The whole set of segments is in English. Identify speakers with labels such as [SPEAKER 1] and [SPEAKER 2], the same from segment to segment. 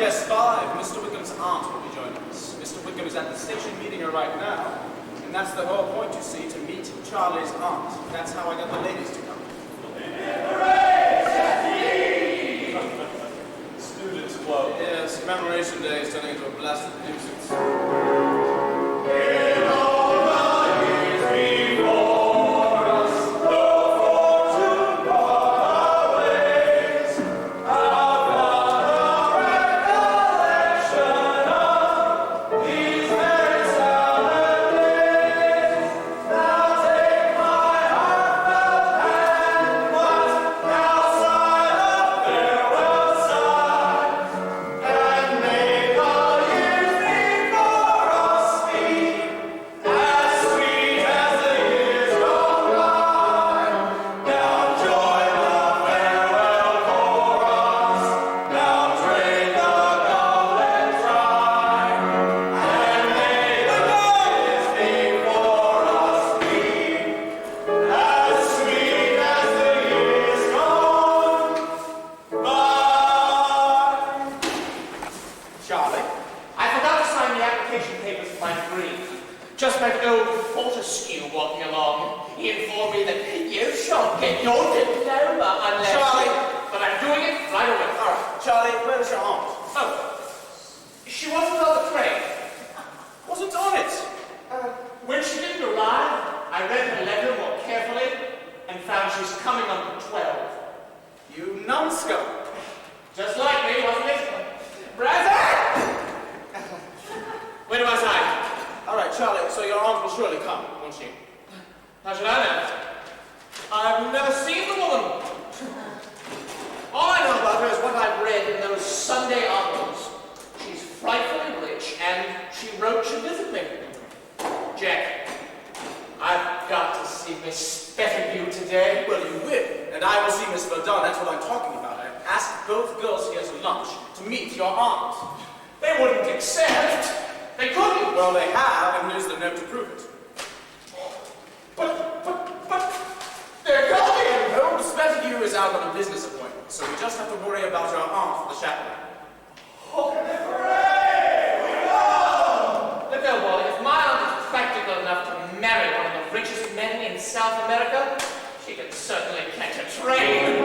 [SPEAKER 1] guess 5, Mr. Wickham's aunt will be joining us. Mr. Wickham is at the station meeting her right now, and that's the whole point, you see, to meet Charlie's aunt. That's how I got the ladies to come.
[SPEAKER 2] Students' club.
[SPEAKER 1] Yes, commemoration day is turning into a blasted nuisance.
[SPEAKER 3] Charlie, I forgot to sign the application papers for my degree. Just met old Fortescue walking along. He informed me that you shan't get your diploma unless...
[SPEAKER 1] Charlie!
[SPEAKER 3] But I'm doing it right away.
[SPEAKER 1] All right, Charlie, where's your aunt?
[SPEAKER 3] Oh, she wasn't on the train.
[SPEAKER 1] Wasn't on it.
[SPEAKER 3] When she didn't arrive, I read her letter more carefully and found she's coming on the 12th.
[SPEAKER 1] You numbskull.
[SPEAKER 3] Just like me, wasn't it? Brother! Where do I sign?
[SPEAKER 1] All right, Charlie, so your aunt will surely come, won't she?
[SPEAKER 3] How should I know? I've never seen the woman. All I know about her is what I've read in those Sunday articles. She's frightfully rich, and she wrote to visit me. Jack, I've got to see Miss Betterview today.
[SPEAKER 1] Well, you will, and I will see Miss Verdun. That's what I'm talking about. I asked both girls here to lunch to meet your aunt.
[SPEAKER 3] They wouldn't accept. They couldn't.
[SPEAKER 1] Well, they have, and here's the note to prove it.
[SPEAKER 3] But, they're coming.
[SPEAKER 1] No, Miss Betterview is out on a business appointment, so we just have to worry about your aunt for the chaperone.
[SPEAKER 3] Hooray! We go! Look, old boy, if my aunt is practical enough to marry one of the richest men in South America, she can certainly catch a train.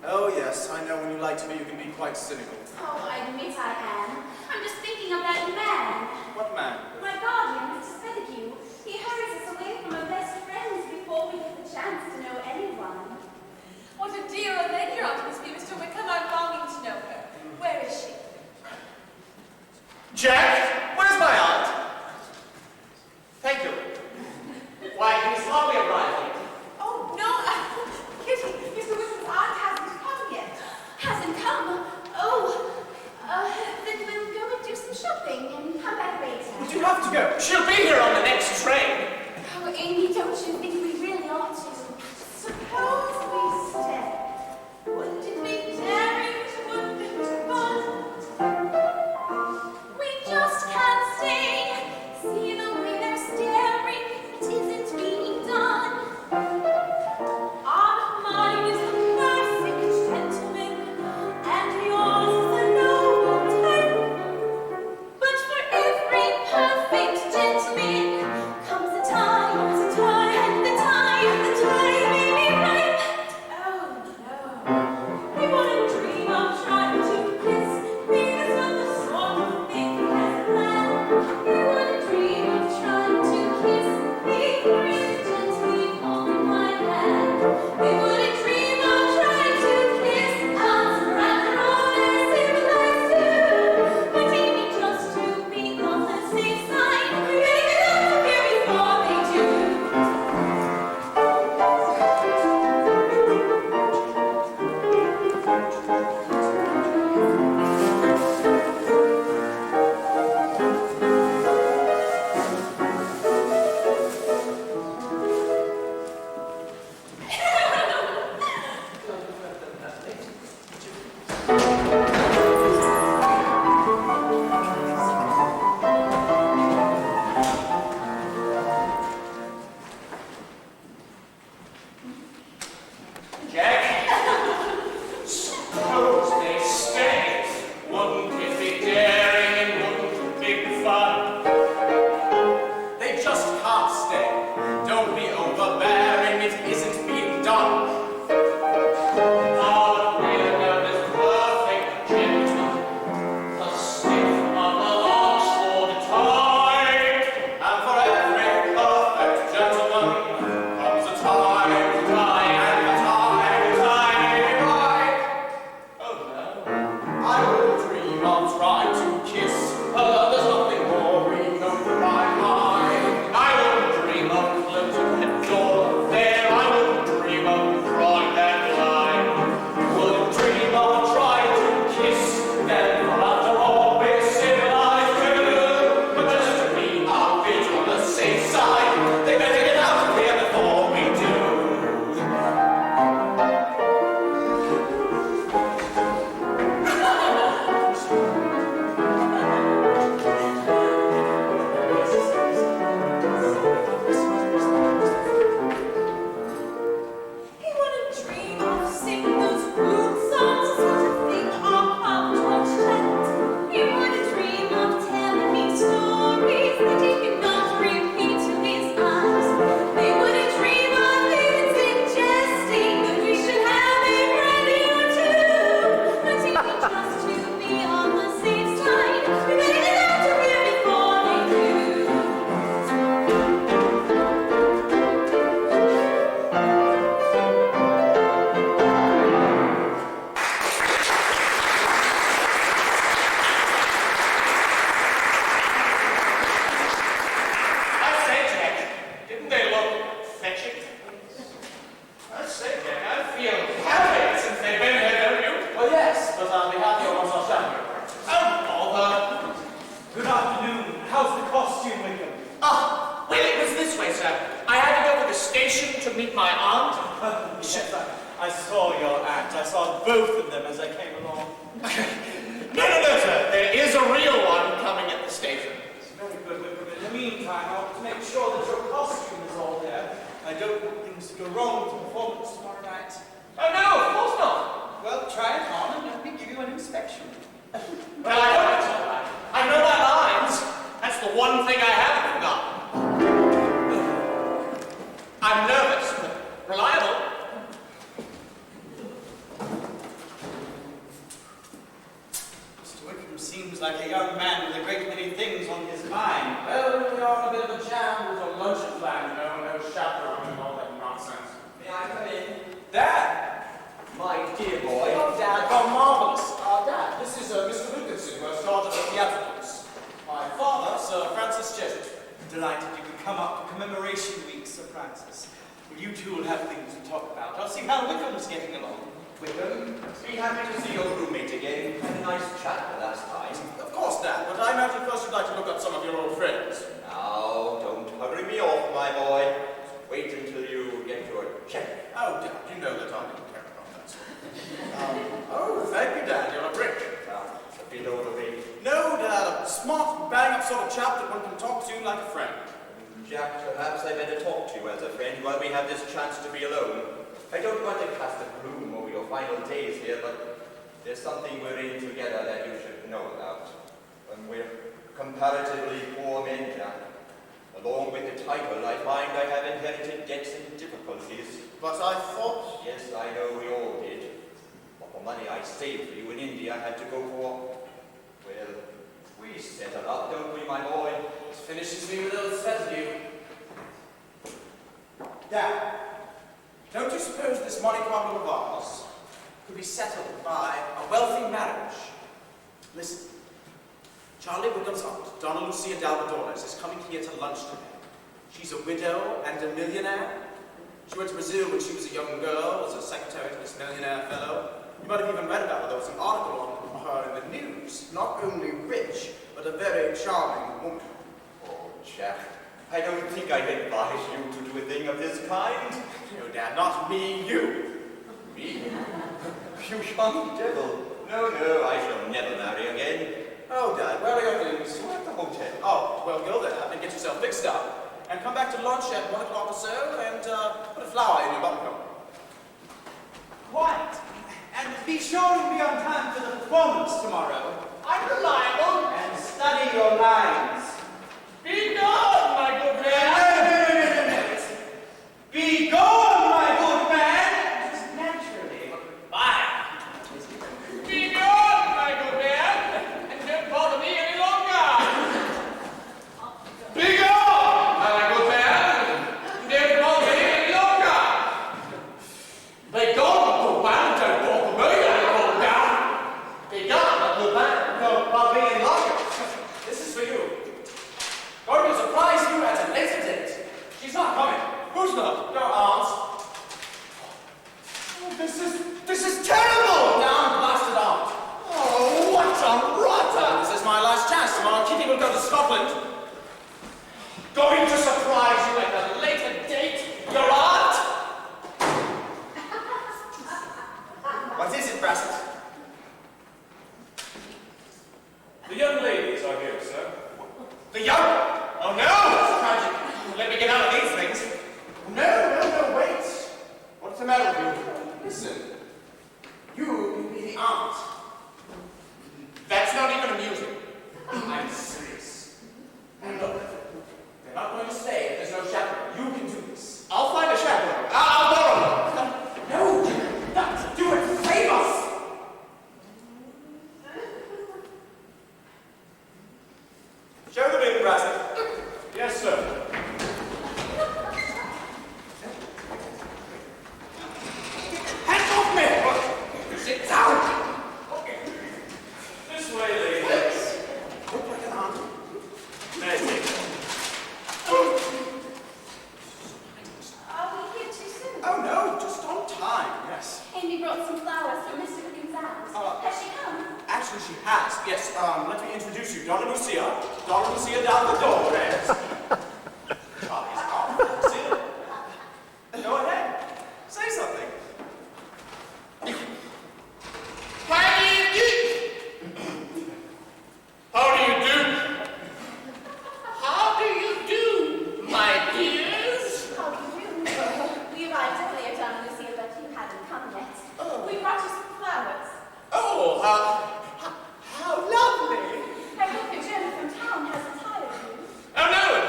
[SPEAKER 1] Oh yes, I know when you like to be, you can be quite cynical.
[SPEAKER 2] Oh, I admit I am. I'm just thinking of that man.
[SPEAKER 1] What man?
[SPEAKER 2] My guardian, Mr. Spethergue. He hurries us away from our best friends before we get the chance to know anyone.
[SPEAKER 4] What a dear old lady your aunt must be, Mr. Wickham. I'm longing to know her. Where is she?
[SPEAKER 3] Jack, where's my aunt? Thank you. Why, he's hardly arrived yet.
[SPEAKER 4] Oh, no. Kitty, Mr. Wickham's aunt hasn't come yet.
[SPEAKER 2] Hasn't come? Oh, then we'll go and do some shopping and come back later.
[SPEAKER 1] Would you have to go?
[SPEAKER 3] She'll be here on the next train.
[SPEAKER 2] Oh, Amy, don't you think we really ought to? Suppose we stay.
[SPEAKER 4] Wouldn't it be daring? Wouldn't it be fun?
[SPEAKER 2] We just can't stay. See the way they're staring. It isn't being done.
[SPEAKER 4] Mine is the perfect gentleman, and yours is a noble type.
[SPEAKER 2] But for every perfect gentleman comes a time, and the time may be ripe.
[SPEAKER 4] Oh, no. We wouldn't dream of trying to kiss. It's not the sort of thing he has planned.
[SPEAKER 2] We wouldn't dream of trying to kiss the great gentleman on my hand. We wouldn't dream of trying to kiss us, for after all they're civilized too.
[SPEAKER 4] But Amy, just to be on the safe side, we better get out of here before they do.
[SPEAKER 3] Jack, suppose they stay. Wouldn't it be daring and wouldn't it be fun?
[SPEAKER 1] They just can't stay. Don't be overbearing, it isn't being done.
[SPEAKER 3] All that we're known as perfect gentlemen, the sniff of the Oxford time.
[SPEAKER 1] And for every perfect gentleman comes a time, and the time may be right.
[SPEAKER 3] Oh no.
[SPEAKER 1] I will dream of trying to kiss her. There's nothing more we know in my mind.
[SPEAKER 3] I wouldn't dream of closing that door there. I wouldn't dream of drawing that line.
[SPEAKER 1] Wouldn't dream of trying to kiss them, for after all we're civilized too. But just to be a bit on the safe side, they better get out of here before we do.
[SPEAKER 4] He wouldn't dream of singing those rude songs, such a thing off of George Trent.
[SPEAKER 2] He wouldn't dream of telling me stories that he could not repeat to his eyes. They wouldn't dream of even suggesting that we should have a brandy or two. But if we just to be on the safe side, we better get out of here before they do.
[SPEAKER 3] I say, Jack, didn't they look fetching? I say, Jack, I feel happy since they've been here, don't you?
[SPEAKER 1] Oh yes, but I'll be happier once I've done it.
[SPEAKER 3] Oh, bother.
[SPEAKER 5] Good afternoon. How's the costume, Wickham?
[SPEAKER 3] Ah, well, it was this way, sir. I had to go to the station to meet my aunt.
[SPEAKER 5] Yes, I saw your aunt. I saw both of them as I came along.
[SPEAKER 3] No, sir. There is a real one coming at the station.
[SPEAKER 5] Very good, Wickham. In the meantime, I want to make sure that your costume is all there. I don't want things to go wrong with the performance tomorrow night.
[SPEAKER 3] Oh, no, of course not.
[SPEAKER 5] Well, try it on and let me give you an inspection.
[SPEAKER 3] Well, I know it's all right. I know my lines. That's the one thing I haven't forgotten. I'm nervous, but reliable.
[SPEAKER 5] Wickham seems like a young man with a great many things on his mind.
[SPEAKER 3] Well, we are in a bit of a jam with a luncheon plan, you know, no chaperone and all that nonsense.
[SPEAKER 1] May I come in?
[SPEAKER 3] Dad!
[SPEAKER 1] My dear boy.
[SPEAKER 3] Oh, Dad, how marvelous. Dad, this is Mr. Wilkinson, who has charge of the theatricals. My father, Sir Francis Jesuit.
[SPEAKER 5] Delighted you could come up to Commemoration Week, Sir Francis. Well, you two will have things to talk about. I'll see how Wickham's getting along.
[SPEAKER 1] Wickham, be happy to see your roommate again. Had a nice chat the last time.
[SPEAKER 3] Of course, Dad, but I imagine first you'd like to look up some of your old friends.
[SPEAKER 1] Now, don't hurry me off, my boy. Wait until you get your check.
[SPEAKER 3] Oh, Dad, you know that I didn't care about that sort of thing. Oh, thank you, Dad, you're a brick.
[SPEAKER 1] It's a bit overrated.
[SPEAKER 3] No, Dad, a smart, bang-up sort of chap that one can talk to like a friend.
[SPEAKER 1] Jack, perhaps I better talk to you as a friend while we have this chance to be alone. I don't want to cast a gloom over your final days here, but there's something we're in together that you should know about. When we're comparatively poor men, Jack. Along with the title, I find I have inherited debts and difficulties.
[SPEAKER 3] But I thought...
[SPEAKER 1] Yes, I know we all did. But the money I saved for you in India had to go for... Well, we settle up, don't we, my boy?
[SPEAKER 3] It finishes me with a little sweat of you. Dad, don't you suppose this money problem of ours could be settled by a wealthy marriage? Listen, Charley Wickham's aunt, Donna Lucia Dalvadores, is coming here to lunch today. She's a widow and a millionaire. She went to Brazil when she was a young girl, as a secretary to this millionaire fellow. You might have even read about her. There was an article on her in the news. Not only rich, but a very charming woman.
[SPEAKER 1] Oh, Jack, I don't think I'd advise you to do a thing of this kind.
[SPEAKER 3] No, Dad, not me, you.
[SPEAKER 1] Me? You young devil. No, I shall never marry again.
[SPEAKER 3] Oh, Dad, where are your things?
[SPEAKER 1] We're at the hotel.
[SPEAKER 3] Oh, well, go there and get yourself fixed up. And come back to lunch at 1 o'clock or so and put a flower in your buttonhole.
[SPEAKER 5] Quiet. And be sure and be on time for the performance tomorrow.
[SPEAKER 3] I'm reliable.
[SPEAKER 5] And study your lines.
[SPEAKER 3] Be gone, my good man.
[SPEAKER 5] No. Be gone, my good man. Just naturally.
[SPEAKER 3] Bye. Be gone, my good man. And don't bother me any longer. Be gone, my good man. Don't bother me any longer. Be gone, good man. Don't bother me any longer. Be gone, my good man. Don't bother me any longer. This is for you. Going to surprise you at a later date. She's not coming. Who's not? Your aunt. Oh, this is terrible! Down, blasted aunt. Oh, what a rotter! This is my last chance. Tomorrow Kitty will go to Scotland. Going to surprise you at a later date. Your aunt? What is it, Brassett?
[SPEAKER 6] The young ladies are here, sir.
[SPEAKER 3] The young... Oh, no! That's tragic. Let me get out of these things. No, wait. What's the matter with you? Listen. You can be the aunt. That's not even amusing. I'm serious. And look, they're not going to stay if there's no chaperone. You can do this. I'll find a chaperone. I'll borrow one. No, not do it. Save us. Show them in, Brassett.
[SPEAKER 6] Yes, sir.
[SPEAKER 3] Hands off me! Sit down!
[SPEAKER 6] This way, ladies.
[SPEAKER 3] Look like an aunt.
[SPEAKER 6] May I take them?
[SPEAKER 2] Are we here too soon?
[SPEAKER 3] Oh no, just on time, yes.
[SPEAKER 2] Amy brought some flowers for Mr. Wickham's aunt. Has she come?
[SPEAKER 3] Actually, she has. Yes, let me introduce you. Donna Lucia. Donna Lucia Dalvadores. Charlie's aunt, Lucia. Go ahead. Say something. How do you do? How do you do? How do you do, my dears?
[SPEAKER 2] How do you do? We arrived earlier, Donna Lucia, but you hadn't come yet. We brought you some flowers.
[SPEAKER 3] Oh, how lovely.
[SPEAKER 2] I hope your journey from town hasn't tired you.
[SPEAKER 3] Oh no, it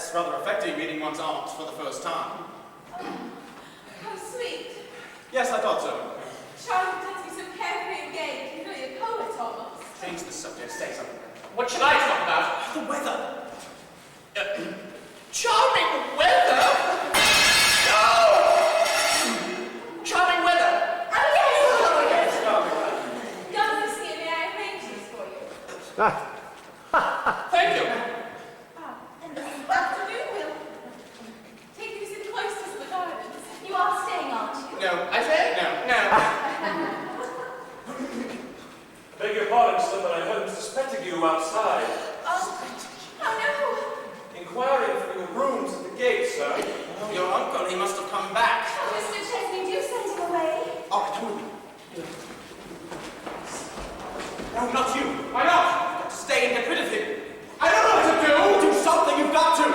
[SPEAKER 5] it's rather affecting meeting one's aunt for the first time.
[SPEAKER 4] How sweet.
[SPEAKER 5] Yes, I thought so.
[SPEAKER 4] Charley pretends to be so carefree and gay. He's really a poet almost.
[SPEAKER 5] Change the subject, say something.
[SPEAKER 3] What should I talk about?
[SPEAKER 5] The weather.
[SPEAKER 3] Charming weather? No! Charming weather.
[SPEAKER 4] Oh, yes!
[SPEAKER 5] Charming weather.
[SPEAKER 4] Come to see me. I arranged this for you.
[SPEAKER 3] Thank you.
[SPEAKER 4] And this afternoon we'll take you to see the cloisters and the gardens.
[SPEAKER 2] You are staying, aren't you?
[SPEAKER 5] No.
[SPEAKER 3] I say?
[SPEAKER 5] No.
[SPEAKER 6] Beg your pardon, sir, but I heard Mr. Spettigue outside.
[SPEAKER 4] Oh no!
[SPEAKER 6] Inquiring for your rooms at the gate, sir.
[SPEAKER 5] Oh, your uncle, he must have come back.
[SPEAKER 2] Oh, Mr. Chesney, do send him away.
[SPEAKER 5] Oh, I told you. No, not you.
[SPEAKER 3] Why not?
[SPEAKER 5] You've got to stay and get rid of him. I don't know what to do. Do something. You've got to.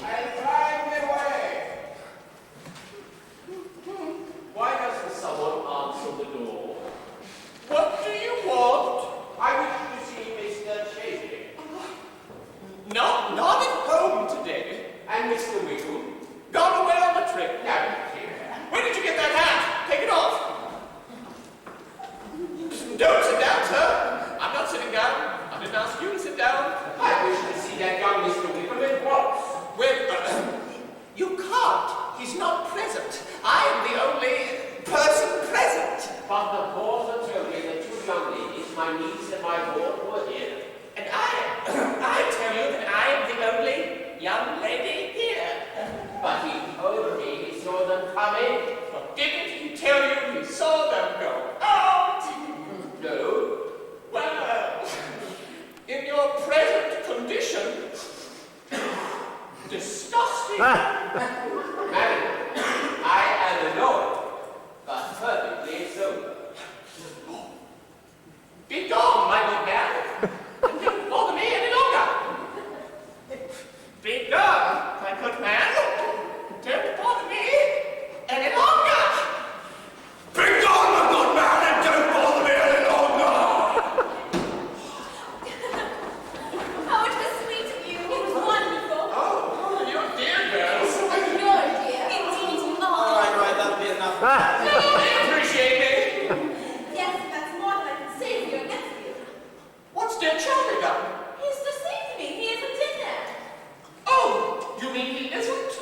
[SPEAKER 3] I'll drive me away. Why doesn't someone answer the door? What do you want? I wish to see Mr. Charley.
[SPEAKER 5] Not at home today.
[SPEAKER 3] And Mr. Wiggle.
[SPEAKER 5] Gone away on the trip.
[SPEAKER 3] Now, here.
[SPEAKER 5] Where did you get that hat? Take it off. Don't sit down, sir. I'm not sitting down. I didn't ask you to sit down.
[SPEAKER 3] I wish to see that young Mr. Wiggle at once.
[SPEAKER 5] You can't. He's not present. I am the only person present.
[SPEAKER 3] But the porter told me that two young ladies, my niece and my ward, were here.
[SPEAKER 5] And I tell you that I am the only young lady here.
[SPEAKER 3] But he told me he saw them come in.
[SPEAKER 5] But didn't he tell you he saw them go out?
[SPEAKER 3] No.
[SPEAKER 5] Well, in your present condition, disgusting.
[SPEAKER 3] Madam, I am annoyed, but perfectly sober.
[SPEAKER 5] Be gone, my good man, and don't bother me any longer. Be gone, my good man, don't bother me any longer. Be gone, my good man, and don't bother me any longer.
[SPEAKER 4] Oh, it was sweet of you. It was wonderful.
[SPEAKER 5] Oh, you dear girls.
[SPEAKER 4] You're dear. Indeed you
[SPEAKER 5] All
[SPEAKER 4] are.
[SPEAKER 5] right, that'll be enough.
[SPEAKER 3] Ah.
[SPEAKER 5] Appreciate me.
[SPEAKER 4] Yes, that's more than I can say for you against you.
[SPEAKER 5] What's dear Charley done?
[SPEAKER 4] He's deceived me. He isn't in there.
[SPEAKER 5] Oh, you mean he isn't?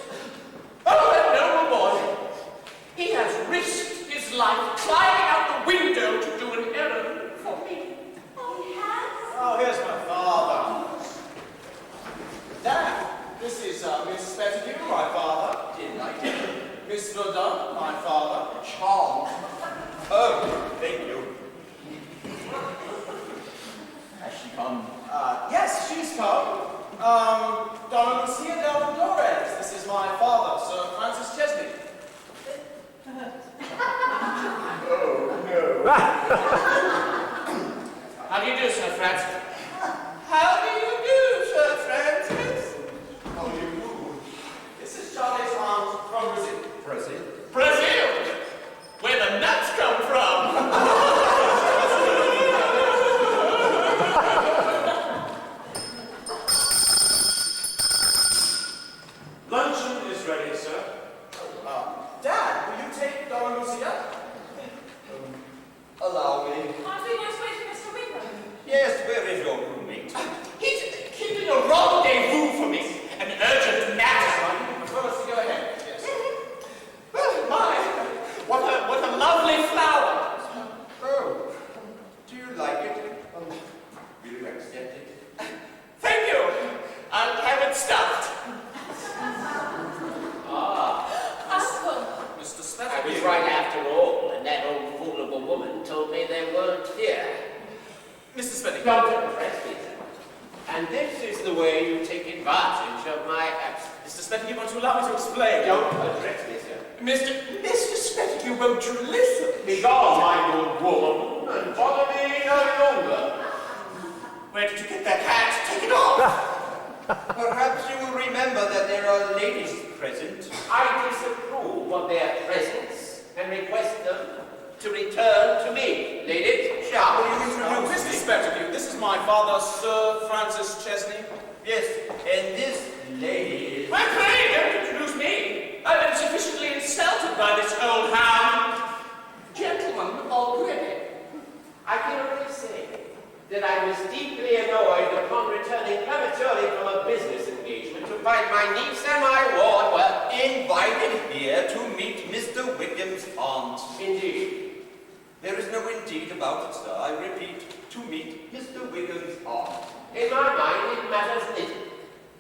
[SPEAKER 5] Oh, that noble boy. He has risked his life climbing out the window to do an errand for me.
[SPEAKER 4] Oh, he has?
[SPEAKER 5] Oh, here's my father. Dad, this is Miss Spettigue, my father. Delighted. Miss Verdun, my father. Charles. Oh, thank you.
[SPEAKER 3] Has she come?
[SPEAKER 5] Yes, she's come. Donna Lucia del Valores. This is my father, Sir Francis Chesney.
[SPEAKER 3] How do you do, Sir Francis?
[SPEAKER 5] How do you do, Sir Francis? How do you do? This is Charlie's aunt from Brazil. Brazil? Brazil! Where the nuts come from!
[SPEAKER 6] Luncheon is ready, sir.
[SPEAKER 5] Dad, will you take Donna Lucia? Allow me.
[SPEAKER 4] Aren't we going to wait for Mr. Wiggle?
[SPEAKER 5] Yes, where is your roommate? He's keeping a rendezvous for me. An urgent matter. First, go ahead. Yes. Oh, my. What a lovely flower. Oh, do you like it? Will you accept it? Thank you. I'll have it stuffed.
[SPEAKER 4] Uncle.
[SPEAKER 5] Mr.
[SPEAKER 3] I was
[SPEAKER 5] Spettigue.
[SPEAKER 3] right after all, and that old fool of a woman told me they weren't here.
[SPEAKER 5] Mr. Spettigue.
[SPEAKER 3] Don't address me, sir. And this is the way you take advantage of my absence.
[SPEAKER 5] Mr. Spettigue, won't you allow me to explain?
[SPEAKER 3] Don't address me, sir.
[SPEAKER 5] Mr. Spettigue, won't you listen?
[SPEAKER 3] Be gone, my good woman, and bother me no longer.
[SPEAKER 5] Where did you get that hat? Take it off!
[SPEAKER 7] Perhaps you will remember that there are ladies present.
[SPEAKER 3] I disapprove
[SPEAKER 5] approve of their presence and request them to return to me. Lady Charley.
[SPEAKER 3] Mr. Spetterview, this is my father, Sir Francis Chesney.
[SPEAKER 7] Yes, and this lady is...
[SPEAKER 3] Well, pray, don't introduce me. I've been sufficiently insulted by this old hound.
[SPEAKER 5] Gentlemen, already. I can only say that I was deeply annoyed upon returning prematurely from a business engagement to find my niece and my ward were
[SPEAKER 7] invited here to meet Mr. Wickham's aunt.
[SPEAKER 5] indeed.
[SPEAKER 7] There is no indeed about it, sir. I repeat, to meet Mr. Wickham's aunt.
[SPEAKER 5] In my mind, it matters little.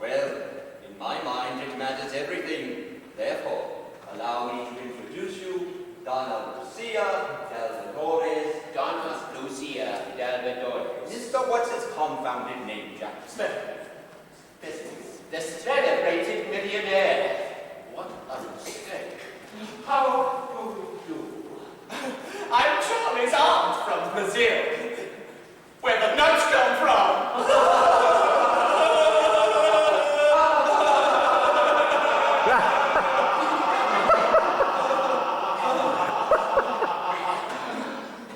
[SPEAKER 7] Well, in my mind, it matters everything. Therefore, allow me to introduce you, Donna Lucia Delvedores.
[SPEAKER 5] Donna Lucia Delvedores.
[SPEAKER 7] Mr. What's his confounded name, Jack?
[SPEAKER 5] The celebrated millionaire. What a mistake. How do you do?
[SPEAKER 3] I'm Charley's aunt from Brazil, where the nuts come from.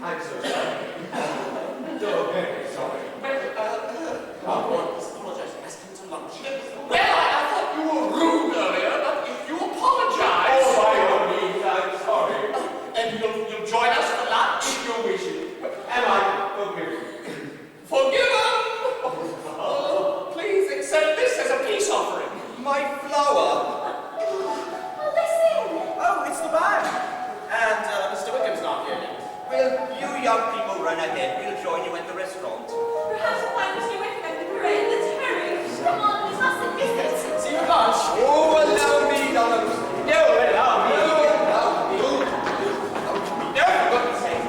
[SPEAKER 5] I'm so sorry. So very sorry.
[SPEAKER 3] Apologize, ask him to lunch. Well, I thought you were rude earlier, but if you apologize...
[SPEAKER 5] Oh, by all means, I'm sorry.
[SPEAKER 3] And you'll join us for lunch?
[SPEAKER 5] If you wish it. Am I forgiven?
[SPEAKER 3] Forgiven! Oh, please accept this as a peace offering.
[SPEAKER 7] My flower!
[SPEAKER 2] Oh, listen!
[SPEAKER 3] Oh, it's the band. And Mr. Wickham's not here yet.
[SPEAKER 7] Well, you young people run ahead. We'll join you at the restaurant.
[SPEAKER 4] Perhaps we'll find Mr. Wickham at the parade. Let's hurry.
[SPEAKER 2] Come on, we mustn't miss it.
[SPEAKER 3] See you at lunch.
[SPEAKER 7] Oh, allow me, Donna Lucia.
[SPEAKER 5] No, allow me.
[SPEAKER 7] Allow me.
[SPEAKER 5] No, for goodness sake.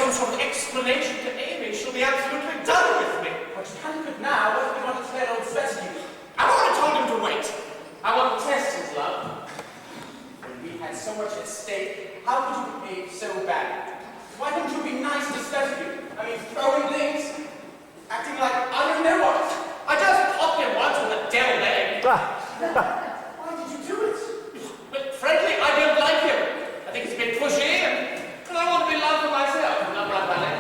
[SPEAKER 3] some sort of explanation to Amy, she'll be absolutely done with me.
[SPEAKER 5] But you can't quit now. What if you want to let old Spetty?
[SPEAKER 3] I've already told him to wait. I want to test his love.
[SPEAKER 5] When we had so much at stake, how could you behave so badly? Why don't you be nice to Spetty? I mean, throwing things, acting like I don't know what.
[SPEAKER 3] I just popped him once with a deviled egg.
[SPEAKER 5] Why did you do it?
[SPEAKER 3] But frankly, I don't like him. I think he's a bit pushy, and I want to be loved for myself. Not right, Valley.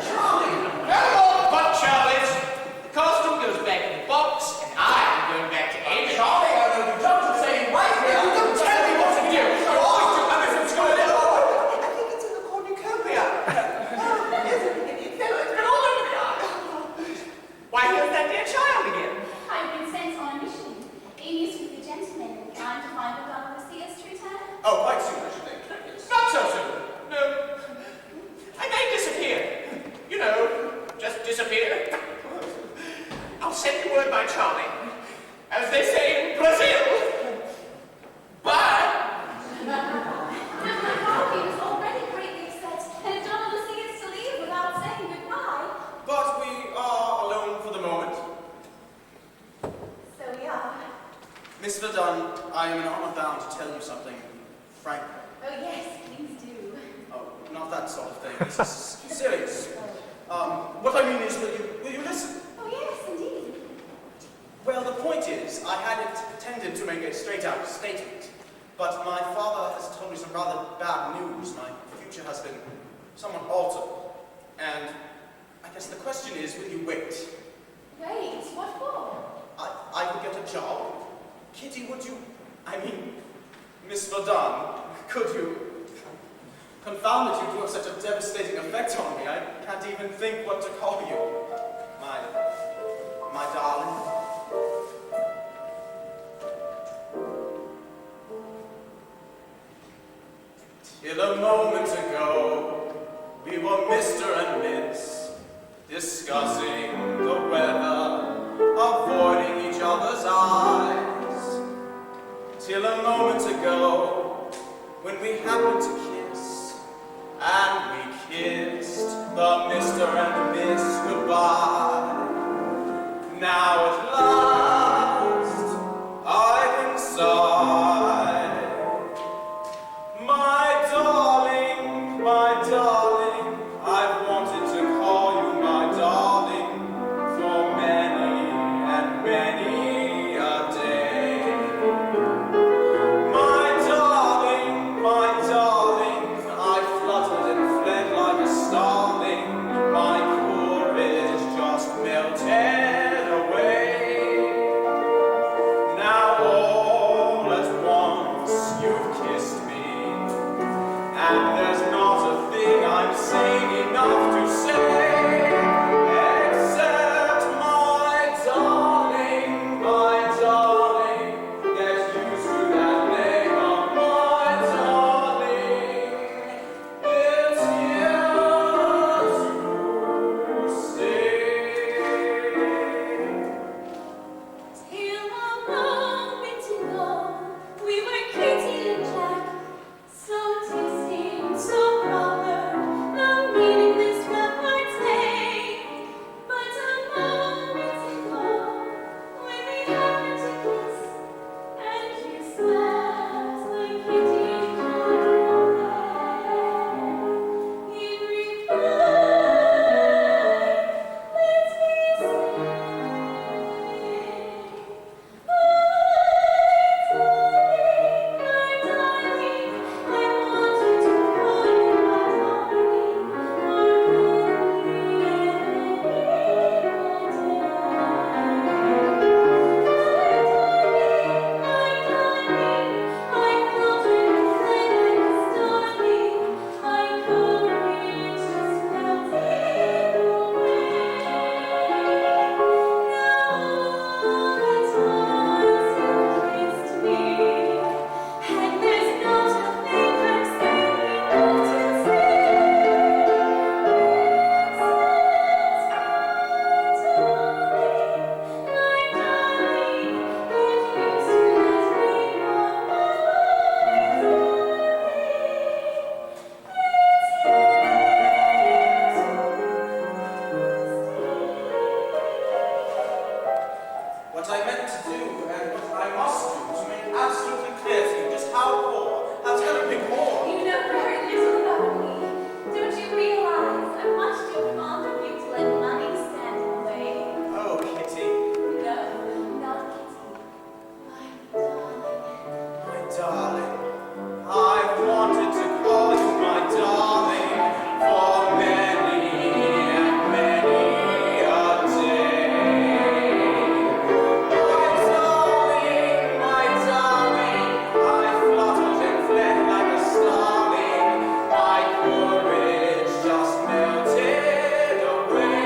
[SPEAKER 5] Charley!
[SPEAKER 3] No more but Charlie's. The costume goes back in the box, and I'm going back to Amy.
[SPEAKER 5] Charley, I know you don't say right here.
[SPEAKER 3] You don't tell me what to do. You always do everything's going on.
[SPEAKER 5] I think it's in the cornucopia. It's been all over the eye.
[SPEAKER 3] Why, here's that dear child again.
[SPEAKER 2] I've been sent on a mission. Amy's with the gentleman and trying to find Madame Lucia's true talent.
[SPEAKER 5] Oh, quite soon, I should think. Yes.
[SPEAKER 3] Not so soon. No. I may disappear. You know, just disappear. I'll send you word by Charley. As they say in Brazil. Bye.
[SPEAKER 2] He was already greatly upset, and if Donna Lucia is to leave without saying goodbye,
[SPEAKER 5] But we are alone for the moment.
[SPEAKER 2] so we are.
[SPEAKER 5] Miss Verdun, I am in honor bound to tell you something frankly.
[SPEAKER 2] Oh yes, please do.
[SPEAKER 5] Oh, not that sort of thing. This is serious. What I mean is, will you listen?
[SPEAKER 2] Oh yes, indeed.
[SPEAKER 5] Well, the point is, I had intended to make a straight-out statement, but my father has told me some rather bad news. My future has been somewhat altered, and I guess the question is, will you wait?
[SPEAKER 2] Wait, what for?
[SPEAKER 5] I would get a job. Kitty, would you? I mean, Miss Verdun, could you? Confound it, you do have such a devastating effect on me. I can't even think what to call you. My darling. Till a moment ago, we were Mr. and Miss, discussing the weather, avoiding each other's eyes. Till a moment ago, when we happened to kiss, and we kissed the Mr. and Miss goodbye. Now at last, I can sigh. My darling, I've wanted to call you my darling for many and many a day. My darling, I fluttered and fled like a starling. My courage just melted away.
[SPEAKER 1] darling, I've wanted to call you my darling for many and many a day. My darling, I fluttered and fled like a starling. My courage just melted away.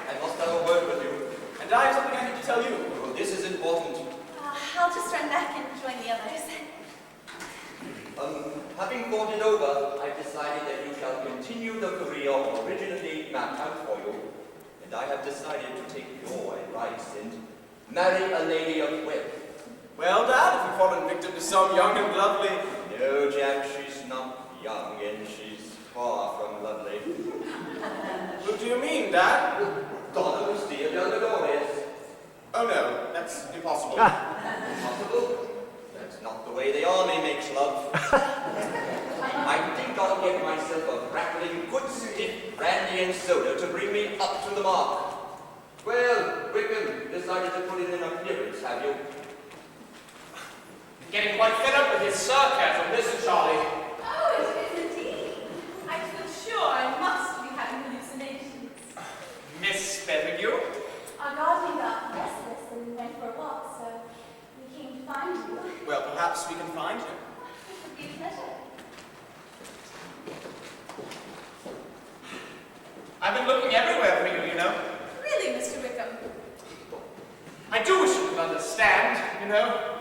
[SPEAKER 7] I must have a word with you.
[SPEAKER 1] And I have something I need to tell you.
[SPEAKER 7] Well, this is important.
[SPEAKER 2] I'll just run back and join the others.
[SPEAKER 7] Having thought it over, I've decided that you shall continue the career originally mapped out for you, and I have decided to take your advice and marry a lady of wealth.
[SPEAKER 1] Well, Dad, if you've fallen victim to some young and lovely...
[SPEAKER 7] No, Jack, she's not young, and she's far from lovely.
[SPEAKER 1] Who do you mean, Dad?
[SPEAKER 7] Donna Lucia de Dolores.
[SPEAKER 1] Oh no, that's impossible.
[SPEAKER 7] Impossible? That's not the way the army makes love. I think I'll get myself a rattling good stiff brandy and soda to bring me up to the mark. Well, Wickham, decided to put in an appearance, have you?
[SPEAKER 3] Getting quite fed up with his sarcasm, Mr. Charley.
[SPEAKER 4] Oh, it is indeed. I feel sure I must be having hallucinations.
[SPEAKER 3] Miss Pettigrew?
[SPEAKER 2] Our guardian got restless and went for a walk, so we came to find you.
[SPEAKER 1] Well, perhaps we can find him.
[SPEAKER 2] It would be a pleasure.
[SPEAKER 3] I've been looking everywhere for you, you know.
[SPEAKER 4] Really, Mr. Wickham?
[SPEAKER 3] I do wish you could understand, you know.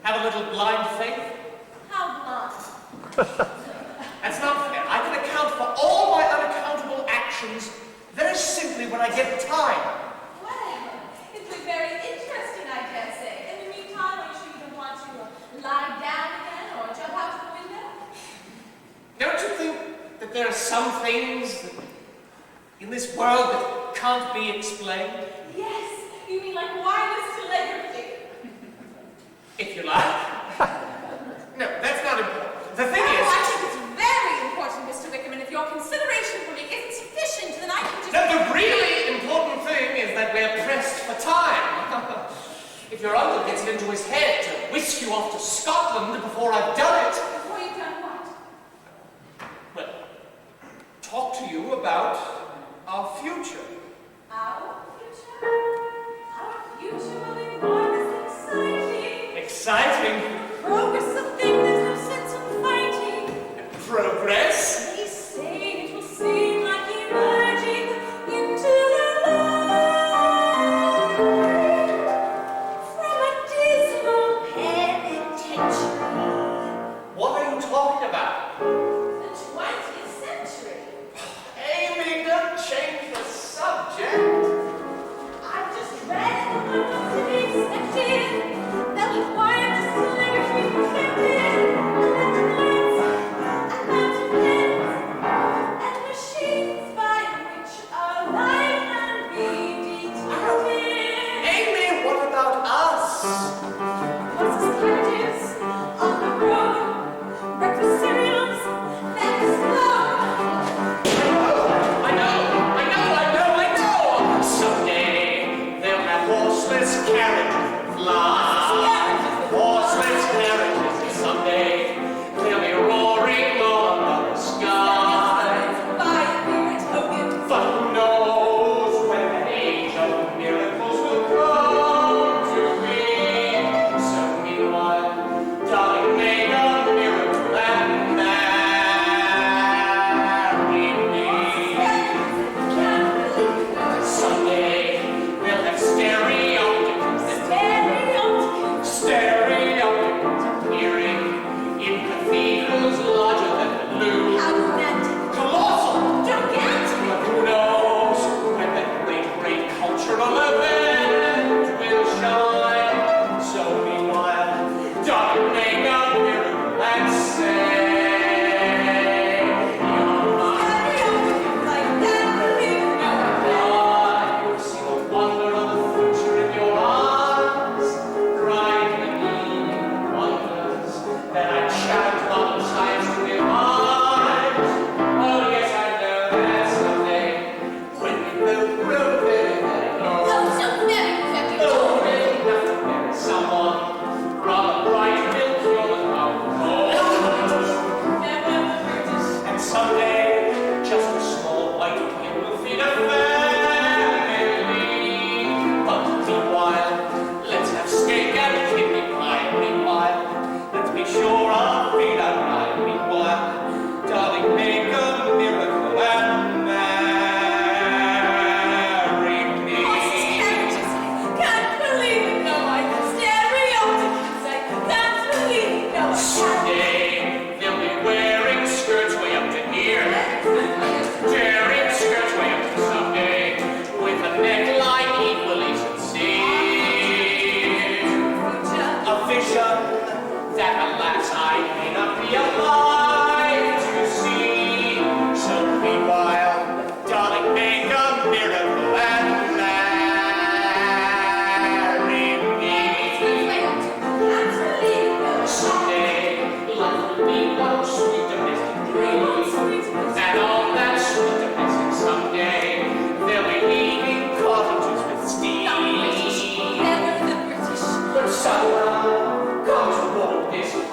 [SPEAKER 3] Have a little blind faith.
[SPEAKER 4] How blind?
[SPEAKER 3] That's not fair. I can account for all my unaccountable actions very simply when I get time.
[SPEAKER 4] Well, it was very interesting, I dare say. In the meantime, are you sure you don't want to lie down again or jump out the window?
[SPEAKER 3] Don't you think that there are some things in this world that can't be explained?
[SPEAKER 4] Yes, you mean like wireless telegraphy?
[SPEAKER 3] If you like. No, that's not important. The thing
[SPEAKER 4] Oh,
[SPEAKER 3] is...
[SPEAKER 4] I think it's very important, Mr. Wickham, and if your consideration for me isn't sufficient, then I can just...
[SPEAKER 3] No, the really important thing is that we're pressed for time. If your uncle gets it into his head to whisk you off to Scotland before I've done it...
[SPEAKER 4] Before you've done what?
[SPEAKER 3] Well, talk to you about our future.
[SPEAKER 4] Our future? Our future will be enormously exciting.
[SPEAKER 3] Exciting.
[SPEAKER 4] Progress is a thing, there's no sense in fighting.
[SPEAKER 3] Progress.
[SPEAKER 4] They say it will seem like emerging into the light from a dismal penitentiary.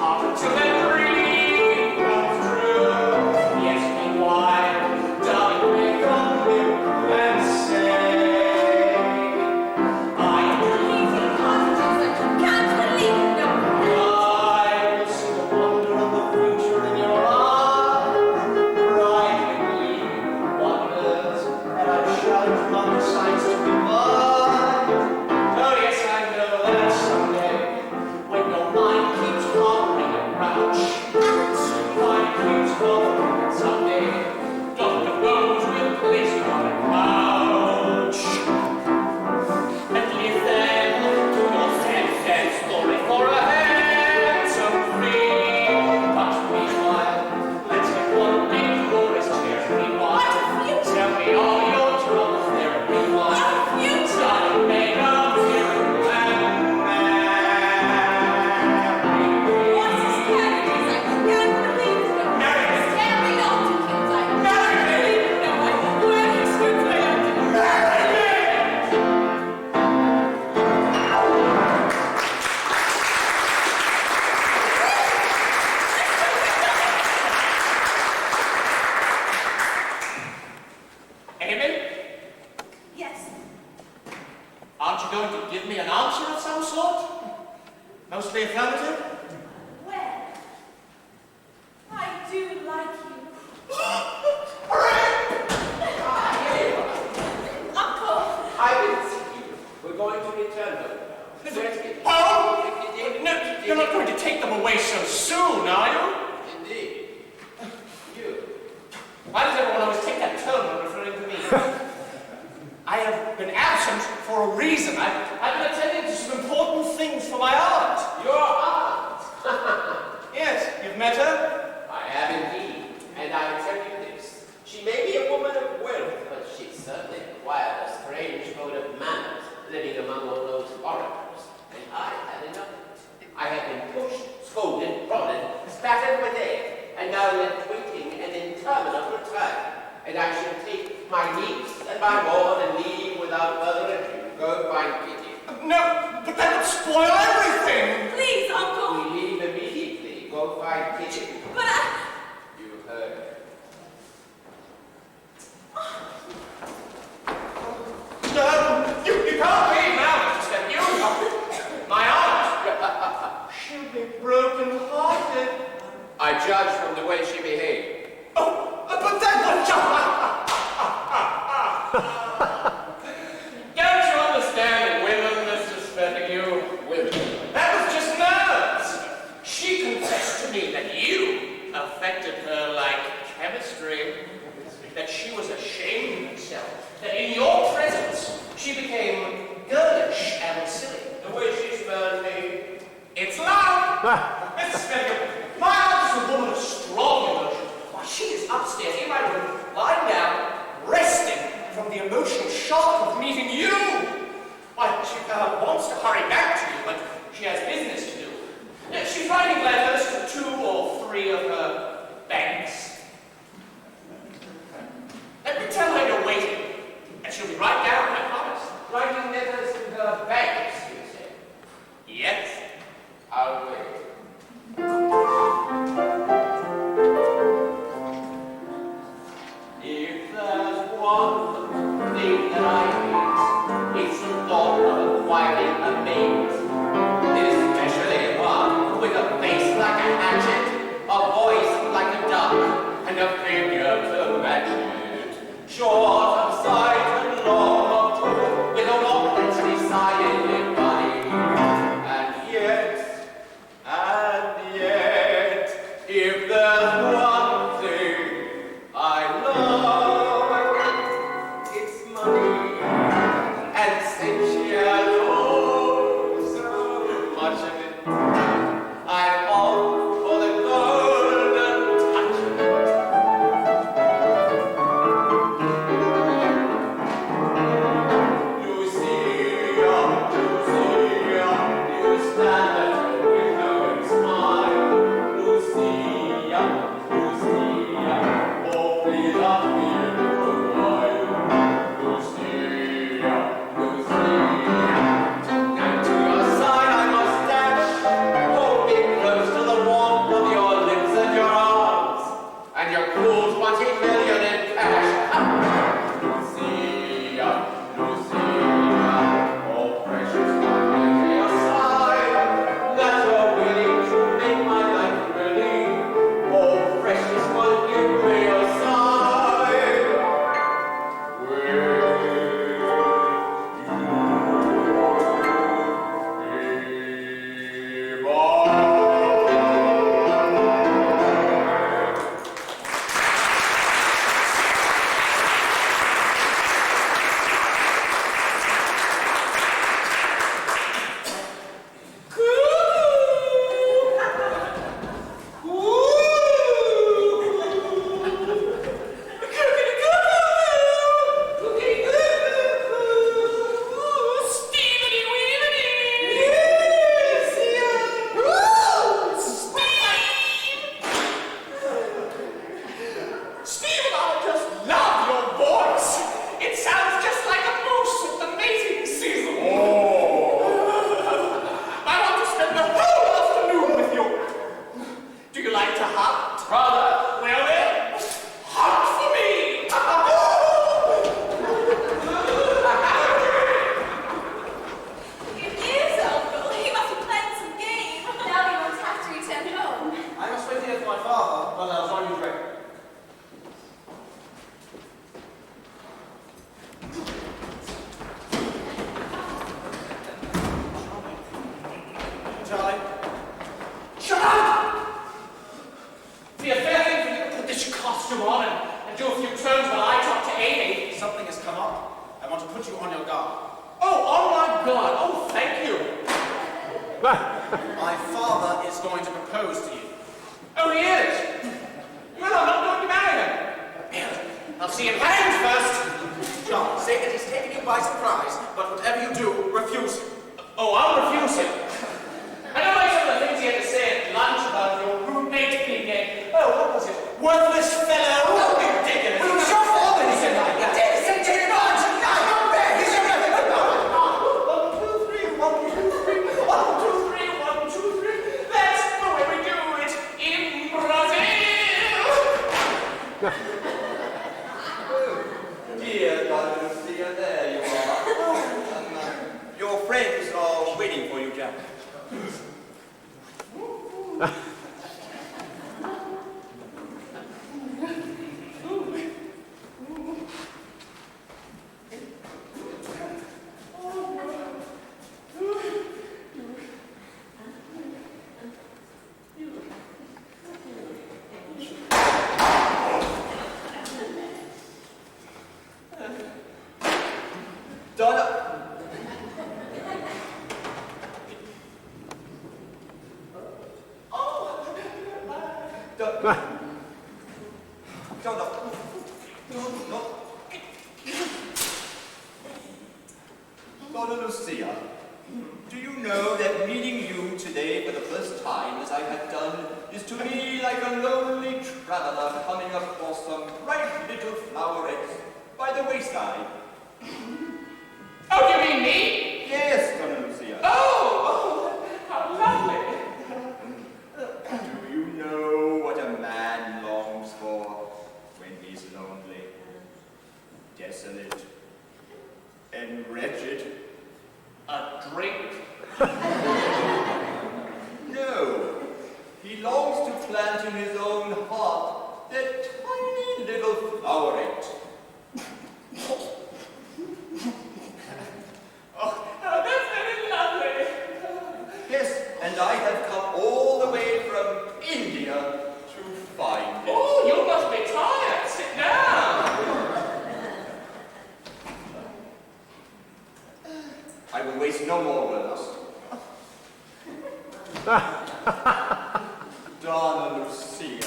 [SPEAKER 1] Till that dream comes true. Yes, meanwhile, darling, may come here and say, I
[SPEAKER 2] Believe in cottages that you can't believe. No.
[SPEAKER 1] see the wonder of the future in your eyes. Privately wonders that I shall not sights to divide. Oh yes, I know that someday, when your mind keeps hovering around, mind keeps hovering, someday, Dr. Bones will place you on a couch. And live then to your sense story for a handsome fee. But meanwhile, let's get one big glorious tear. Meanwhile, tell me all your troubles there. Meanwhile, darling, may come here and marry
[SPEAKER 2] What's
[SPEAKER 1] me.
[SPEAKER 2] this carriage? I can't believe it. No.
[SPEAKER 1] Marry me.
[SPEAKER 2] Carry on to kids. I can't
[SPEAKER 1] Marry me.
[SPEAKER 2] believe it. No. Where are you scripts I have to
[SPEAKER 1] Marry me. Amy,
[SPEAKER 2] Yes.
[SPEAKER 1] aren't you going to give me an answer of some sort? Mostly affirmative?
[SPEAKER 2] Well, I do like you. Uncle.
[SPEAKER 5] I didn't see you. We're going to return home now.
[SPEAKER 1] Oh! No, you're not going to take them away so soon, are you?
[SPEAKER 5] Indeed. You.
[SPEAKER 1] Why does everyone always take that tone when referring to me? I have been absent for a reason. I've been attending to some important things for my aunt.
[SPEAKER 5] Your aunt.
[SPEAKER 1] Yes, you've met her?
[SPEAKER 5] I have indeed. And I tell you this. She may be a woman of wealth, but she certainly acquired a strange mode of manners living among all those foreigners. And I had enough of it. I have been pushed, scolded, prodded, spattered with egg, and now left waiting an interminable time. And I shall take my niece and my ward and leave without further ado. Go find Kitty.
[SPEAKER 1] No, but that would spoil everything.
[SPEAKER 2] Please, Uncle.
[SPEAKER 5] We leave immediately. Go find Kitty.
[SPEAKER 2] But
[SPEAKER 5] You heard her.
[SPEAKER 1] No, you can't leave now, Mr. Step. You, my aunt, she'll be broken-hearted.
[SPEAKER 5] I judge from the way she behaved.
[SPEAKER 1] Oh, but that was just... Don't you understand women, Mr. Spettigue?
[SPEAKER 5] Women.
[SPEAKER 1] That was just nerves. She confessed to me that you affected her like chemistry, that she was ashamed of herself, that in your presence she became girlish and silly.
[SPEAKER 5] The way she spurned me.
[SPEAKER 1] It's love! Mr. Spettigue, my aunt is a woman of strong emotion. Why, she is upstairs in my room, lying down, resting from the emotional shock of meeting you. Why, she wants to hurry back to you, but she has business to do. She's writing letters to 2 or 3 of her banks. Let me tell her you're waiting, and she'll be right down, I promise.
[SPEAKER 5] Writing letters to her banks, you say?
[SPEAKER 1] Yes.
[SPEAKER 5] I'll wait.
[SPEAKER 3] You like to hunt? Rather. Well then, hunt for me!
[SPEAKER 2] It is, Uncle. He must have planned some game. Now he won't have to return home.
[SPEAKER 3] I must wait here for my father while I was on his way. Charlie. Shut up! Be a fair thing for you to put this costume on and do a few turns while I talk to Amy.
[SPEAKER 8] Something has come up. I want to put you on your guard.
[SPEAKER 3] Oh, on my God. Oh, thank you.
[SPEAKER 8] My father is going to propose to you.
[SPEAKER 3] Oh, he is? Well, I'm not going to marry him. I'll see him hanged first.
[SPEAKER 8] John, say that he's taken you by surprise, but whatever you do, refuse him.
[SPEAKER 3] Oh, I'll refuse him. I don't like some of the things he had to say at lunch about your roommate being a, what was it? Worthless fellow.
[SPEAKER 8] Don't be ridiculous. It was your fault that he said that. You did say take him on tonight. Don't bet. He said nothing.
[SPEAKER 3] 1, 2, 3, 1, 2, 3, 1, 2, 3. That's the way we do it in Brazil.
[SPEAKER 7] Dear Donna Lucia, there you are. Your friends are waiting for you, Jack. Donna! Donna Lucia, do you know that meeting you today for the first time, as I have done, is to me like a lonely traveler coming across some bright little flowerets by the wayside?
[SPEAKER 3] Oh, you mean me?
[SPEAKER 7] Yes, Donna Lucia.
[SPEAKER 3] Oh, how lovely.
[SPEAKER 7] Do you know what a man longs for when he's lonely, desolate, and wretched?
[SPEAKER 3] A drink.
[SPEAKER 7] No, he longs to plant in his own heart that tiny little floweret.
[SPEAKER 3] Oh, that's very lovely.
[SPEAKER 7] Yes, and I have come all the way from India to find it.
[SPEAKER 3] Oh, you must be tired. Sit down.
[SPEAKER 7] I will waste no more words. Donna Lucia.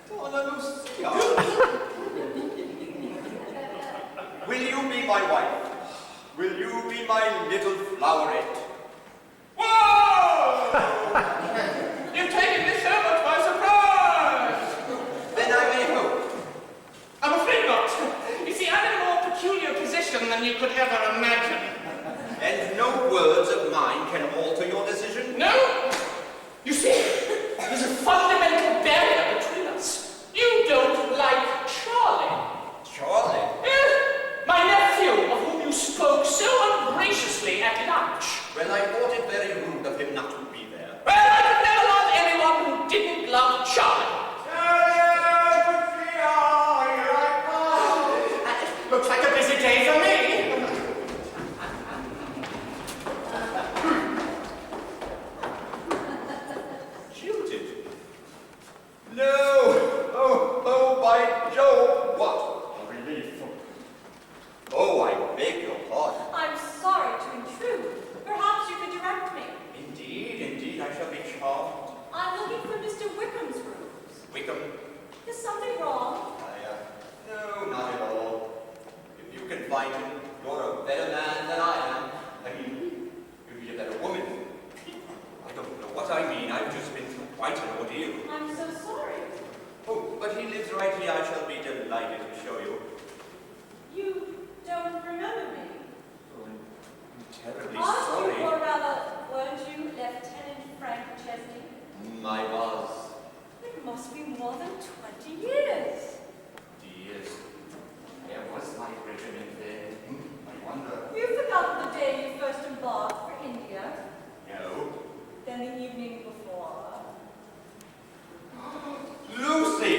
[SPEAKER 7] Donna Lucia. Will you be my wife? Will you be my little floweret?
[SPEAKER 3] Whoa! You've taken me so much by surprise.
[SPEAKER 7] Then I may hope.
[SPEAKER 3] I'm afraid not. You see, I'm in a more peculiar position than you could ever imagine.
[SPEAKER 7] And no words of mine can alter your decision?
[SPEAKER 3] No? You see, there's a fundamental barrier between us. You don't like Charlie.
[SPEAKER 7] Charlie?
[SPEAKER 3] Yes, my nephew, of whom you spoke so ungraciously at lunch.
[SPEAKER 7] Well, I thought it very rude of him not to be there.
[SPEAKER 3] Well, I could never love anyone who didn't love Charlie. Looks like a busy day for me.
[SPEAKER 7] Jilted? No! Oh, by Jove, what a relief. Oh, I beg your pardon.
[SPEAKER 4] I'm sorry to intrude. Perhaps you could direct me.
[SPEAKER 7] Indeed, I shall be charmed.
[SPEAKER 4] I'm looking for Mr. Wickham's rooms.
[SPEAKER 7] Wickham?
[SPEAKER 4] Is something wrong?
[SPEAKER 7] No, not at all. If you can find him, you're a better man than I am. I mean, you'd be a better woman. I don't know what I mean. I've just been through quite an ordeal.
[SPEAKER 4] I'm so sorry.
[SPEAKER 7] Oh, but he lives right here. I shall be delighted to show you.
[SPEAKER 4] You don't remember me?
[SPEAKER 7] Oh, I'm terribly
[SPEAKER 4] Aren't
[SPEAKER 7] sorry.
[SPEAKER 4] you, or rather, weren't you Lieutenant Frank Chesney?
[SPEAKER 7] I was.
[SPEAKER 4] It must be more than 20 years.
[SPEAKER 7] Dears, where was my regiment then? I wonder.
[SPEAKER 4] You've forgotten the day you first embarked for India,
[SPEAKER 7] No.
[SPEAKER 4] then the evening before.
[SPEAKER 7] Lucy!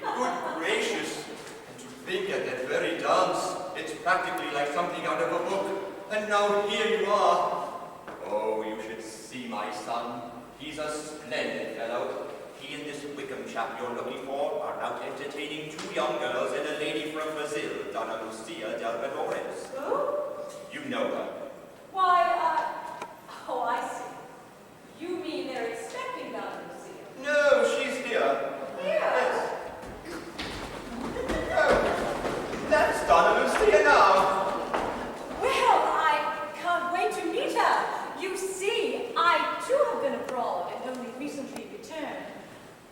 [SPEAKER 7] Good gracious! And to think at that very dance, it's practically like something out of a book. And now here you are. Oh, you should see my son. He's a splendid fellow. He and this Wickham chap you're looking for are out entertaining 2 young girls and a lady from Brazil, Donna Lucia del Bedores.
[SPEAKER 4] Who?
[SPEAKER 7] You know her.
[SPEAKER 4] Why, oh, I see. You mean they're expecting Donna Lucia?
[SPEAKER 7] No, she's here.
[SPEAKER 4] Here?
[SPEAKER 7] Yes. Oh, that's Donna Lucia now.
[SPEAKER 4] Well, I can't wait to meet her. You see, I too have been abroad and only recently returned.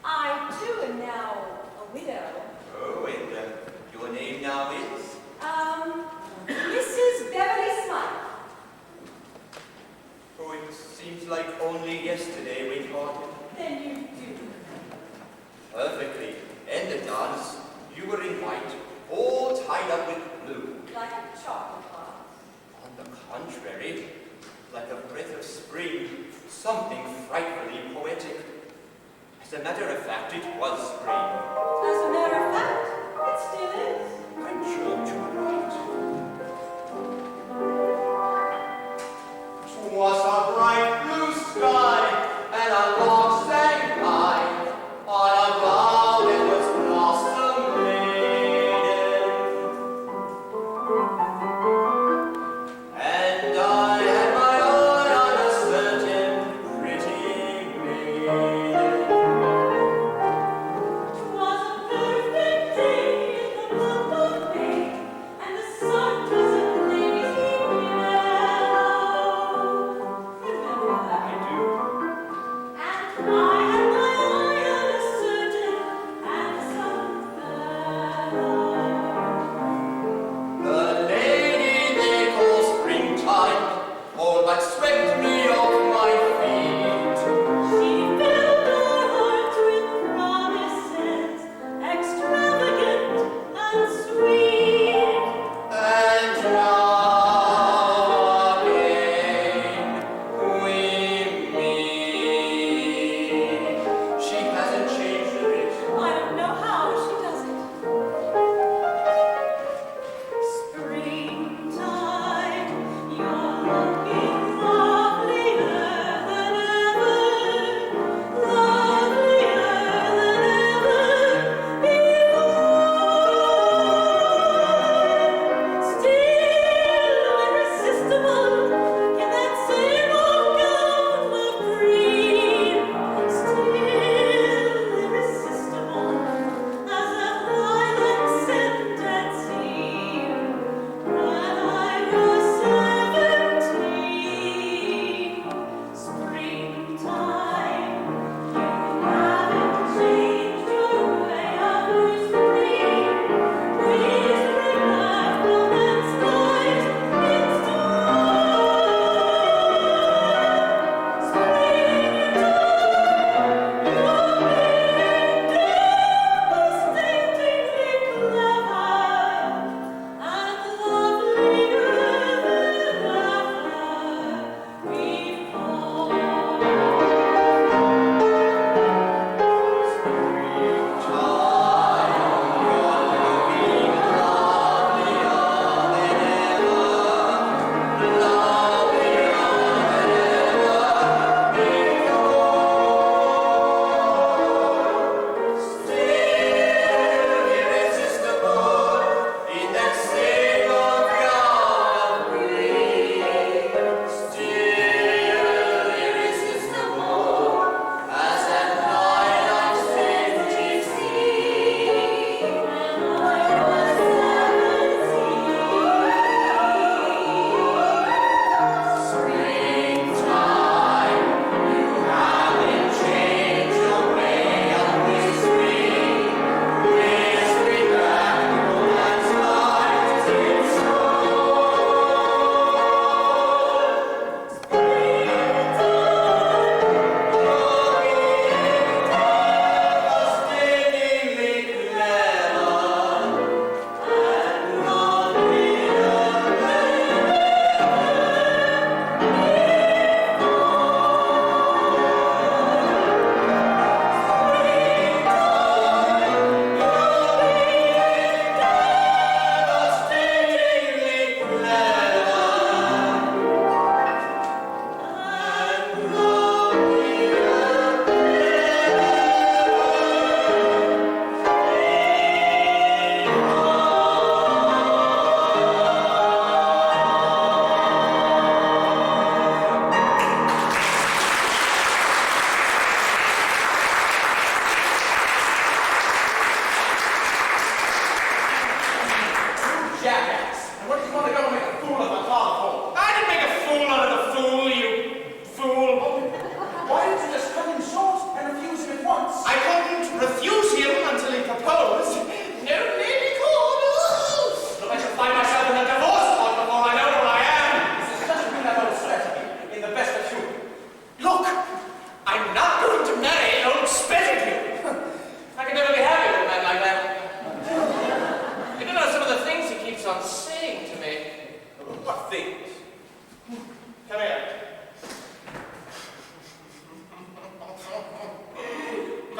[SPEAKER 4] I too am now a widow.
[SPEAKER 7] Oh, and your name now is?
[SPEAKER 4] Mrs. Beverly Smythe.
[SPEAKER 7] Oh, it seems like only yesterday we parted.
[SPEAKER 4] Then you do.
[SPEAKER 7] Perfectly. And the dance, you were in white, all tied up with blue.
[SPEAKER 4] Like a chocolate bar.
[SPEAKER 7] On the contrary, like a breath of spring, something frightfully poetic. As a matter of fact, it was spring.
[SPEAKER 4] As a matter of fact, it still is.
[SPEAKER 7] By George, you're right. 'Twas a bright blue sky, and a lark sang high, on a bough it was blossom laden. And I had my eye on a certain pretty maiden.
[SPEAKER 4] 'Twas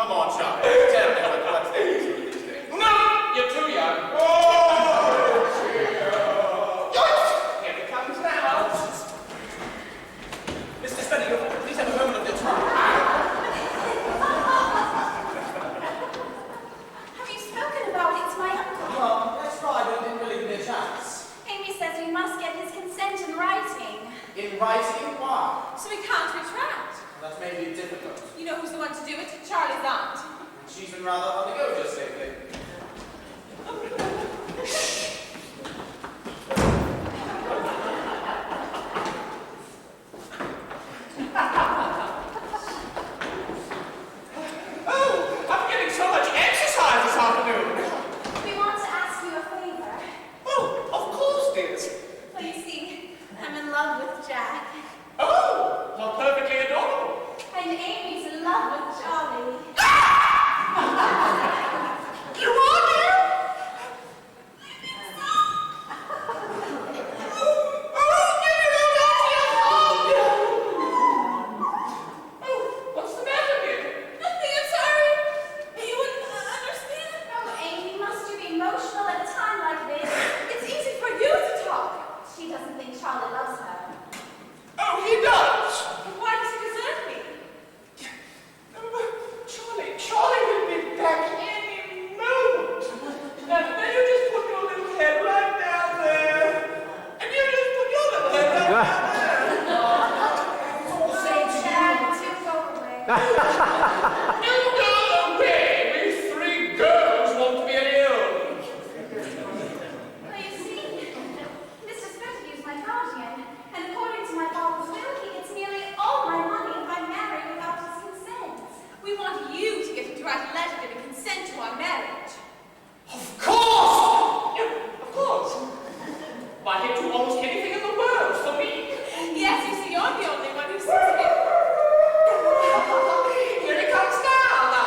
[SPEAKER 5] Come on, Charley. Tell me what's the issue with these things.
[SPEAKER 3] No, you're too young.
[SPEAKER 5] Oh,
[SPEAKER 3] Here it comes now.
[SPEAKER 5] Mr. Spettinger, please have a moment of your time.
[SPEAKER 2] Have you spoken about it to my uncle?
[SPEAKER 8] Well, that's right, but I didn't really give me a chance.
[SPEAKER 2] Amy says we must get his consent in writing.
[SPEAKER 8] In writing? Why?
[SPEAKER 4] So we can't retract.
[SPEAKER 8] That may be difficult.
[SPEAKER 4] You know who's the one to do it? Charlie's aunt.
[SPEAKER 8] And she's been rather on the go just lately.
[SPEAKER 3] Oh, I'm getting so much exercise this afternoon.
[SPEAKER 2] We want to ask you a favor.
[SPEAKER 3] Oh, of course, dears.
[SPEAKER 2] Well, you see, I'm in love with Jack.
[SPEAKER 3] Oh, how perfectly adorable.
[SPEAKER 2] And Amy's in love with Charlie.
[SPEAKER 3] You are, dear? What's the matter, dear?
[SPEAKER 4] Nothing, I'm sorry. You wouldn't understand.
[SPEAKER 2] Oh, Amy, must you be emotional at a time like this?
[SPEAKER 4] It's easy for you to talk.
[SPEAKER 2] She doesn't think Charlie loves her.
[SPEAKER 3] Oh, he does.
[SPEAKER 4] Why does he desert me?
[SPEAKER 3] Charlie will be back any moment. Now you just put your little head right down there. And you just put your little head right down there.
[SPEAKER 2] Say, Jack, to go away.
[SPEAKER 3] You go away. We three girls want to be an ill.
[SPEAKER 2] Well, you see, Mr. Spettiger's my guardian, and according to my father's will, he gets nearly all my money if I marry without his consent.
[SPEAKER 4] We want you to get him to write a letter giving consent to our marriage.
[SPEAKER 3] Of course. Yeah, of course. Why, he'd do almost anything in the world for me.
[SPEAKER 4] Yes, you see, you're the only one who sees it.
[SPEAKER 3] Here he comes now, the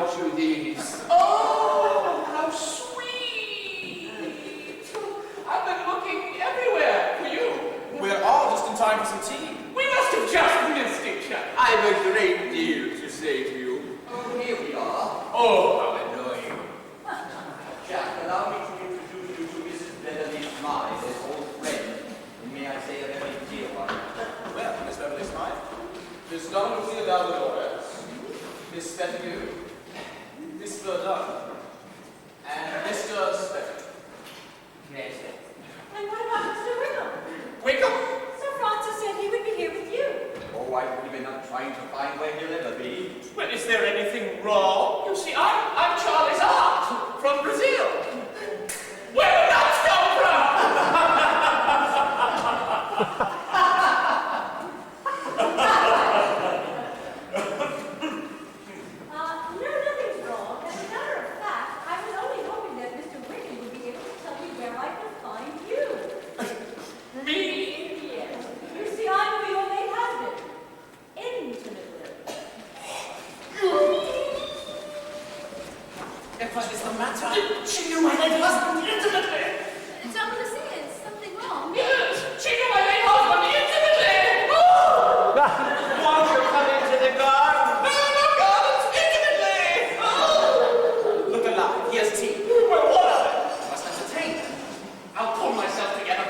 [SPEAKER 5] brought you these. Oh, how sweet! I've been looking everywhere for you.
[SPEAKER 3] We're all just in time for some tea.
[SPEAKER 5] We must have just missed each other.
[SPEAKER 7] I've a great deal to say to you. Oh, here we are.
[SPEAKER 5] Oh, how annoying.
[SPEAKER 7] Jack, allow me to introduce you to Mrs. Beverly Smythe, his old friend. And may I say a very dear one.
[SPEAKER 3] Well, Miss Beverly Smythe, Miss Donna Lucia Valverdores, Miss Pettigrew, Miss Verdun, and Mr. Speck.
[SPEAKER 5] Yes.
[SPEAKER 4] And what about Mr. Wickham?
[SPEAKER 5] Wickham?
[SPEAKER 4] Sir Francis said he would be here with you.
[SPEAKER 7] Oh, I've given up trying to find where he'll ever be.
[SPEAKER 5] Well, is there anything wrong? You see, I'm Charley's aunt from Brazil. Where did that come from?
[SPEAKER 4] No, nothing's wrong. As a matter of fact, I was only hoping that Mr. Wickham would be able to tell me where I could find you.
[SPEAKER 5] Me?
[SPEAKER 4] Yes. You see, I know your late husband. Intimately.
[SPEAKER 3] What is the matter? She knew my late husband intimately.
[SPEAKER 2] Tom Lucia, is something wrong?
[SPEAKER 5] Yes, she knew my late husband intimately. Oh!
[SPEAKER 7] Won't you come into the garden?
[SPEAKER 5] No, gardens, intimately. Oh!
[SPEAKER 3] Look alive, here's tea.
[SPEAKER 5] Well, what of it?
[SPEAKER 3] You must entertain them.
[SPEAKER 5] I'll pull myself together.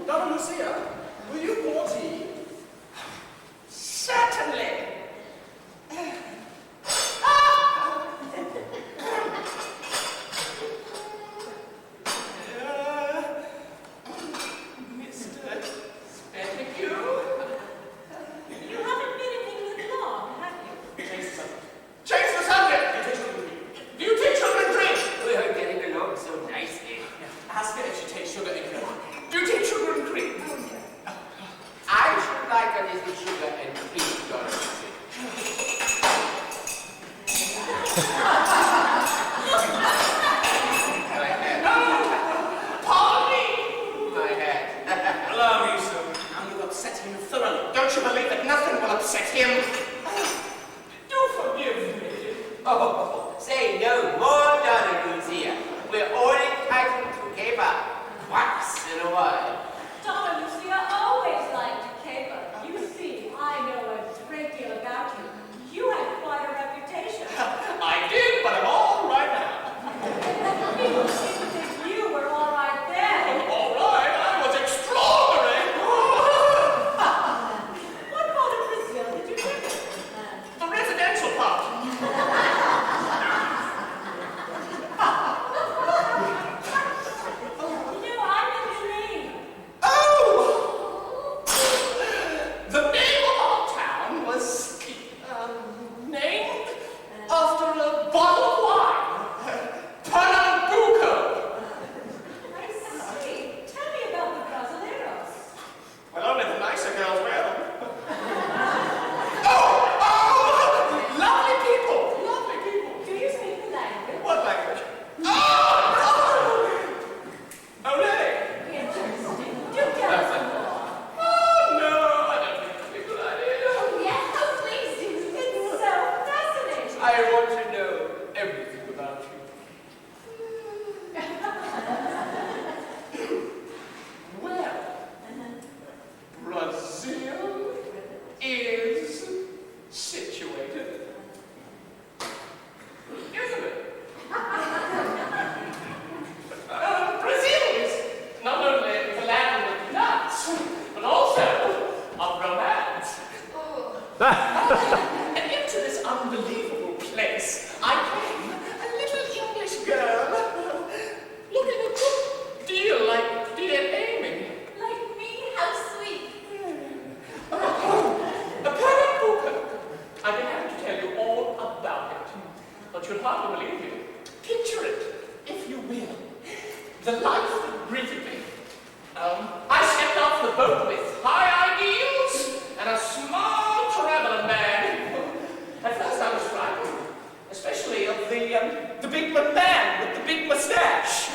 [SPEAKER 3] Donna Lucia, will you pour tea?
[SPEAKER 5] Certainly. Mr. Pettigrew?
[SPEAKER 4] You haven't been in England long, have you?
[SPEAKER 3] Change the subject.
[SPEAKER 5] Change the subject.
[SPEAKER 3] You take children to drink.
[SPEAKER 5] Do you teach children drink?
[SPEAKER 9] We are getting along so nicely.
[SPEAKER 3] Ask her if she takes sugar in her.
[SPEAKER 5] Do you teach children drink?
[SPEAKER 9] I should like a little sugar and cream, Dorothy. My hat.
[SPEAKER 5] Pardon me.
[SPEAKER 9] My hat.
[SPEAKER 3] Allow me, sir. And you've upset him thoroughly.
[SPEAKER 5] Don't you believe that nothing will upset him? Do forgive me.
[SPEAKER 9] Oh, say no more, Donna Lucia. We're all entitled to caper once in a while.
[SPEAKER 4] Donna Lucia always liked to caper. You see, I know a great deal about you. You had quite a reputation.
[SPEAKER 5] I did, but I'm all right now.
[SPEAKER 4] People seem to think you were all right then.
[SPEAKER 5] All right, I was extraordinary.
[SPEAKER 4] What part of Brazil did you live in?
[SPEAKER 5] The residential part.
[SPEAKER 4] You know, I know your name.
[SPEAKER 5] Oh! The name of our town was named after a bottle of wine. Pernambuco.
[SPEAKER 4] I see. Tell me about the Brasileiros.
[SPEAKER 5] Well, only the nicer girls wear them. Oh! Lovely people. Lovely people.
[SPEAKER 4] Do you speak the language?
[SPEAKER 5] What language? Oh! Oh, really?
[SPEAKER 4] Interesting. Do tell us more.
[SPEAKER 5] Oh, no, I don't think that's a good idea.
[SPEAKER 4] Yes, oh, please do. It's so fascinating.
[SPEAKER 9] I want to know everything about you.
[SPEAKER 5] Well, Brazil is situated, isn't it? Brazil is not only the land of nuts, but also of romance. And into this unbelievable place, I came, a little English girl, looking a good deal like dear Amy.
[SPEAKER 2] Like me? How sweet.
[SPEAKER 5] A Pernambuco. I'd be happy to tell you all about it, but you'll hardly believe me. Picture it, if you will. The life that greeted me. I stepped off the boat with high ideals and a small traveling bag. At first I was frightened, especially of the big man with the big mustache.